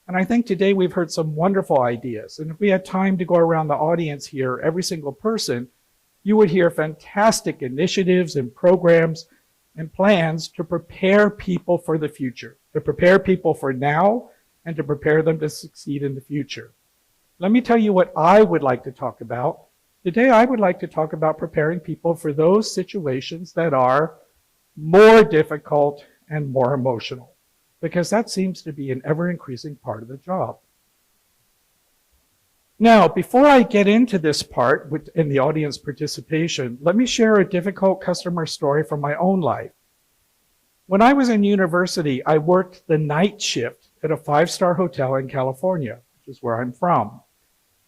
And I think today we've heard some wonderful ideas. And if we had time to go around the audience here, every single person, you would hear fantastic initiatives and programs and plans to prepare people for the future, to prepare people for now and to prepare them to succeed in the future. Let me tell you what I would like to talk about. Today I would like to talk about preparing people for those situations that are more difficult and more emotional, because that seems to be an ever-increasing part of the job. Now, before I get into this part in the audience participation, let me share a difficult customer story from my own life. When I was in university, I worked the night shift at a 5-star hotel in California, which is where I'm from.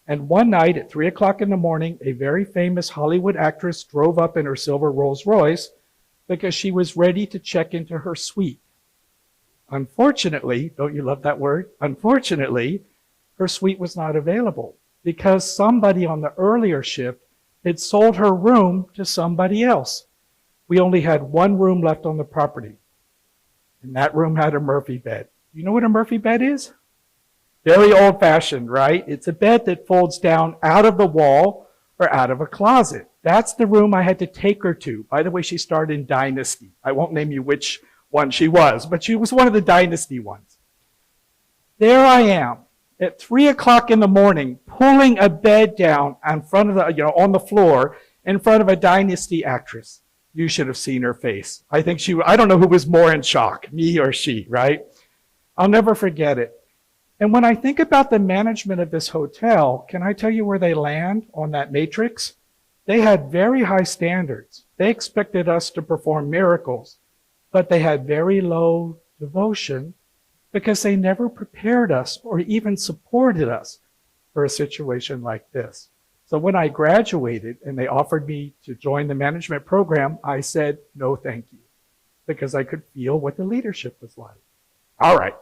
And one night at 3 o'clock in the morning, a very famous Hollywood actress drove up in her silver Rolls Royce because she was ready to check into her suite. Unfortunately, don't you love that word? Unfortunately, her suite was not available because somebody on the earlier shift had sold her room to somebody else. We only had one room left on the property, and that room had a Murphy bed. You know what a Murphy bed is? Very old-fashioned, right? It's a bed that folds down out of the wall or out of a closet. That's the room I had to take her to. By the way, she starred in Dynasty. I won't name you which one she was, but she was one of the Dynasty ones. There I am at 3 o'clock in the morning, pulling a bed down in front of on the floor in front of a Dynasty actress. You should have seen her face. I don't know who was more in shock, me or she, right? I'll never forget it. And when I think about the management of this hotel, can I tell you where they land on that matrix? They had very high standards. They expected us to perform miracles, but they had very low devotion because they never prepared us or even supported us for a situation like this. So when I graduated and they offered me to join the management program, I said, no, thank you, because I could feel what the leadership was like. All right,